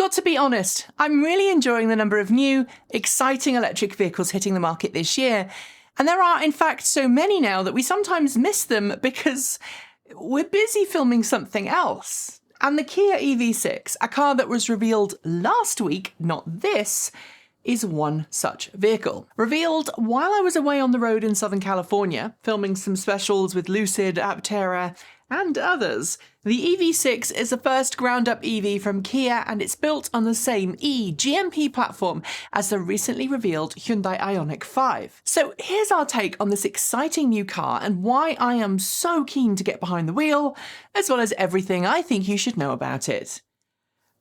got to be honest, I'm really enjoying the number of new, exciting electric vehicles hitting the market this year. And there are, in fact, so many now that we sometimes miss them because we're busy filming something else. And the Kia EV-6, a car that was revealed last week, not this, is one such vehicle. Revealed while I was away on the road in Southern California, filming some specials with Lucid, Aotearoa, and others. The EV-6 is the first ground-up EV from Kia, and it's built on the same GMP platform as the recently revealed Hyundai Ioniq 5. So here's our take on this exciting new car and why I am so keen to get behind the wheel, as well as everything I think you should know about it.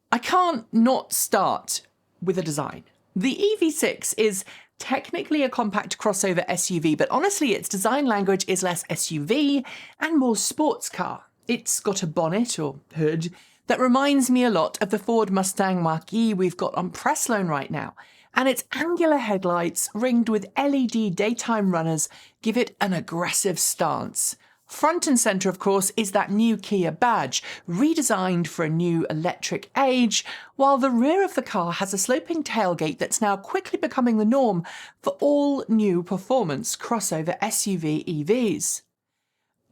I can't not start with the design. The EV-6 is technically a compact crossover SUV, but honestly its design language is less SUV and more sports car. It's got a bonnet, or hood, that reminds me a lot of the Ford Mustang Mach-E we've got on press loan right now, and its angular headlights ringed with LED daytime runners give it an aggressive stance. Front and centre, of course, is that new Kia badge, redesigned for a new electric age, while the rear of the car has a sloping tailgate that's now quickly becoming the norm for all new performance crossover SUV EVs.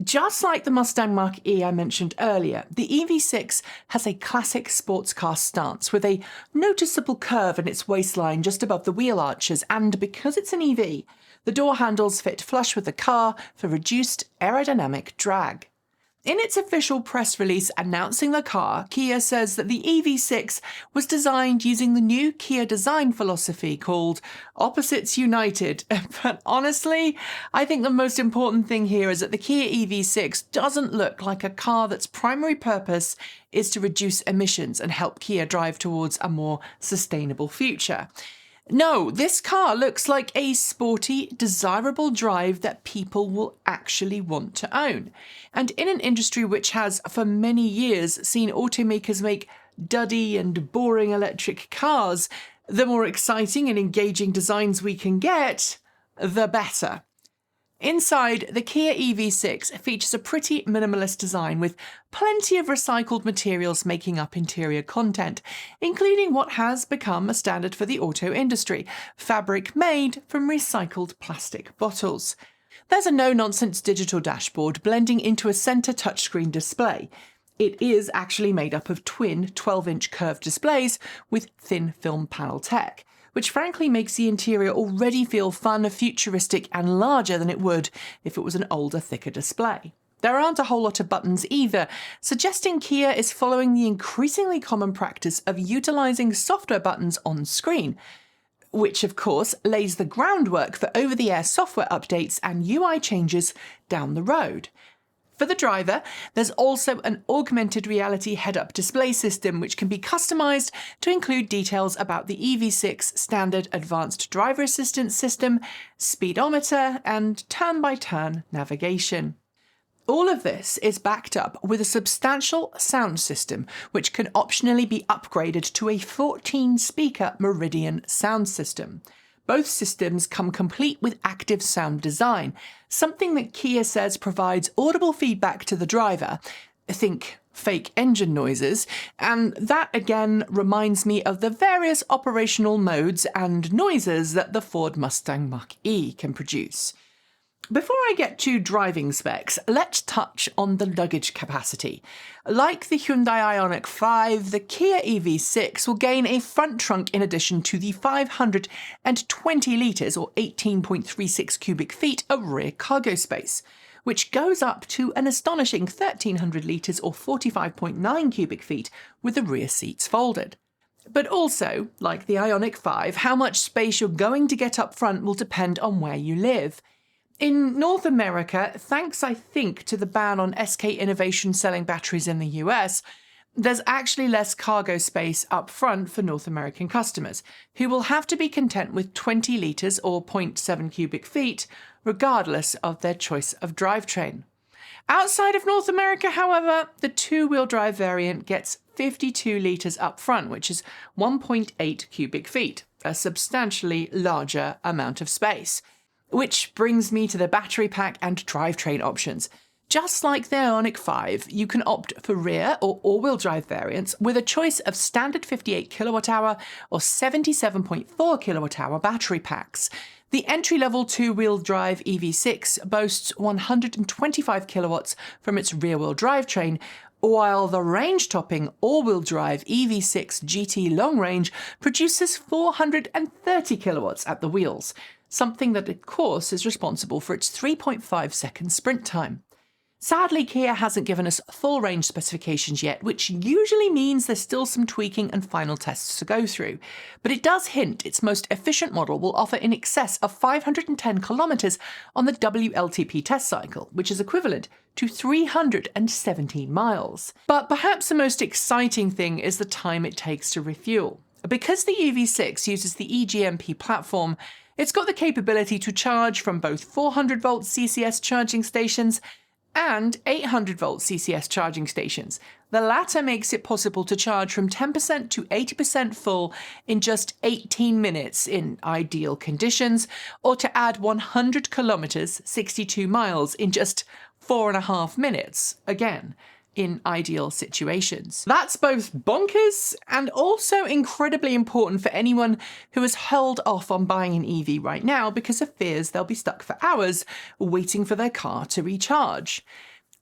Just like the Mustang Mach-E I mentioned earlier, the EV-6 has a classic sports car stance with a noticeable curve in its waistline just above the wheel arches, and because it's an EV, the door handles fit flush with the car for reduced aerodynamic drag. In its official press release announcing the car, Kia says that the EV-6 was designed using the new Kia design philosophy called Opposites United. But honestly, I think the most important thing here is that the Kia EV-6 doesn't look like a car that's primary purpose is to reduce emissions and help Kia drive towards a more sustainable future. No, this car looks like a sporty, desirable drive that people will actually want to own. And in an industry which has, for many years, seen automakers make duddy and boring electric cars, the more exciting and engaging designs we can get, the better. Inside, the Kia EV-6 features a pretty minimalist design with plenty of recycled materials making up interior content, including what has become a standard for the auto industry, fabric made from recycled plastic bottles. There's a no-nonsense digital dashboard blending into a centre touchscreen display. It is actually made up of twin 12-inch curved displays with thin film panel tech, which frankly makes the interior already feel fun, futuristic and larger than it would if it was an older, thicker display. There aren't a whole lot of buttons either, suggesting Kia is following the increasingly common practice of utilising software buttons on screen, which of course lays the groundwork for over-the-air software updates and UI changes down the road. For the driver, there's also an augmented reality head-up display system which can be customised to include details about the EV-6 standard advanced driver assistance system, speedometer and turn-by-turn navigation. All of this is backed up with a substantial sound system which can optionally be upgraded to a 14-speaker Meridian sound system. Both systems come complete with active sound design, something that Kia says provides audible feedback to the driver. Think fake engine noises, and that again reminds me of the various operational modes and noises that the Ford Mustang Mach-E can produce. Before I get to driving specs, let's touch on the luggage capacity. Like the Hyundai Ioniq 5, the Kia EV-6 will gain a front trunk in addition to the 520 litres or 18.36 cubic feet of rear cargo space, which goes up to an astonishing 1,300 litres or 45.9 cubic feet with the rear seats folded. But also, like the Ioniq 5, how much space you're going to get up front will depend on where you live. In North America, thanks I think to the ban on SK Innovation selling batteries in the US, there's actually less cargo space up front for North American customers, who will have to be content with 20 litres or 0.7 cubic feet, regardless of their choice of drivetrain. Outside of North America, however, the two-wheel drive variant gets 52 litres up front, which is 1.8 cubic feet, a substantially larger amount of space. Which brings me to the battery pack and drivetrain options. Just like the Ioniq 5, you can opt for rear or all-wheel drive variants with a choice of standard 58 kWh or 77.4 kWh battery packs. The entry-level two-wheel drive EV-6 boasts 125 kilowatts from its rear-wheel drivetrain, while the range-topping all-wheel drive EV6 GT Long Range produces 430 kilowatts at the wheels, something that of course is responsible for its 3.5-second sprint time. Sadly, Kia hasn't given us full range specifications yet, which usually means there's still some tweaking and final tests to go through. But it does hint its most efficient model will offer in excess of 510 kilometres on the WLTP test cycle, which is equivalent to 317 miles. But perhaps the most exciting thing is the time it takes to refuel. Because the EV6 uses the eGMP platform, it's got the capability to charge from both 400-volt CCS charging stations and 800-volt CCS charging stations. The latter makes it possible to charge from 10% to 80% full in just 18 minutes in ideal conditions, or to add 100 kilometres, 62 miles, in just 4.5 minutes, again, in ideal situations. That's both bonkers and also incredibly important for anyone who has held off on buying an EV right now because of fears they'll be stuck for hours waiting for their car to recharge.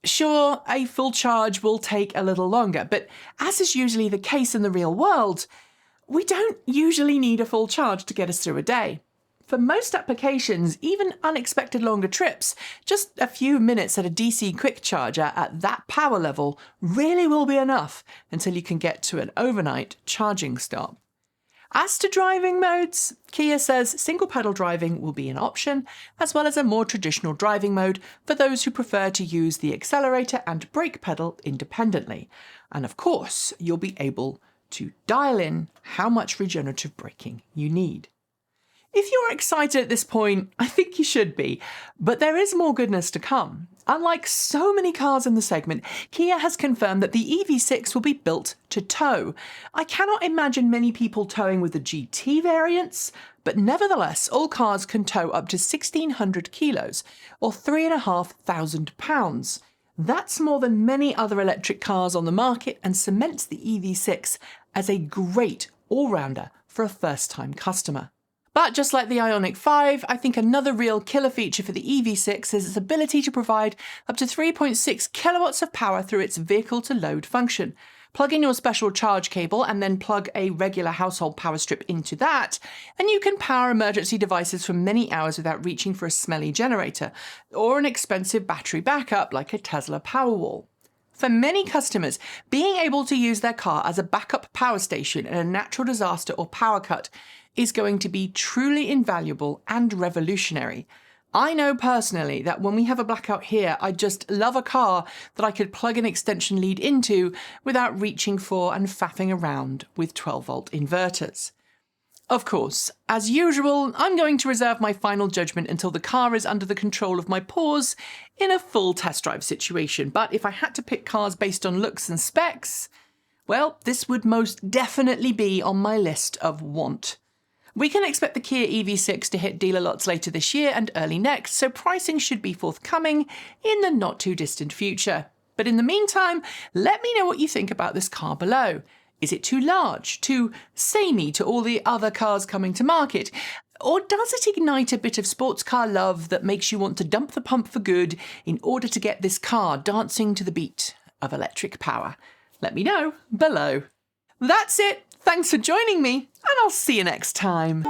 Sure, a full charge will take a little longer, but as is usually the case in the real world, we don't usually need a full charge to get us through a day. For most applications, even unexpected longer trips, just a few minutes at a DC quick charger at that power level really will be enough until you can get to an overnight charging stop. As to driving modes, Kia says single pedal driving will be an option, as well as a more traditional driving mode for those who prefer to use the accelerator and brake pedal independently. And of course, you'll be able to dial in how much regenerative braking you need. If you're excited at this point, I think you should be, but there is more goodness to come. Unlike so many cars in the segment, Kia has confirmed that the EV6 will be built to tow. I cannot imagine many people towing with the GT variants, but nevertheless, all cars can tow up to 1,600 kilos, or 3,500 pounds. That's more than many other electric cars on the market and cements the EV6 as a great all-rounder for a first-time customer. But just like the Ioniq 5, I think another real killer feature for the EV6 is its ability to provide up to 3.6 kilowatts of power through its vehicle-to-load function. Plug in your special charge cable and then plug a regular household power strip into that, and you can power emergency devices for many hours without reaching for a smelly generator, or an expensive battery backup like a Tesla Powerwall. For many customers, being able to use their car as a backup power station in a natural disaster or power cut is going to be truly invaluable and revolutionary. I know personally that when we have a blackout here, I just love a car that I could plug an extension lead into without reaching for and faffing around with 12-volt inverters. Of course, as usual, I'm going to reserve my final judgment until the car is under the control of my paws in a full test drive situation, but if I had to pick cars based on looks and specs, well, this would most definitely be on my list of want. We can expect the Kia EV6 to hit dealer lots later this year and early next, so pricing should be forthcoming in the not too distant future. But in the meantime, let me know what you think about this car below. Is it too large, too samey to all the other cars coming to market? Or does it ignite a bit of sports car love that makes you want to dump the pump for good in order to get this car dancing to the beat of electric power? Let me know below. That's it. Thanks for joining me, and I'll see you next time.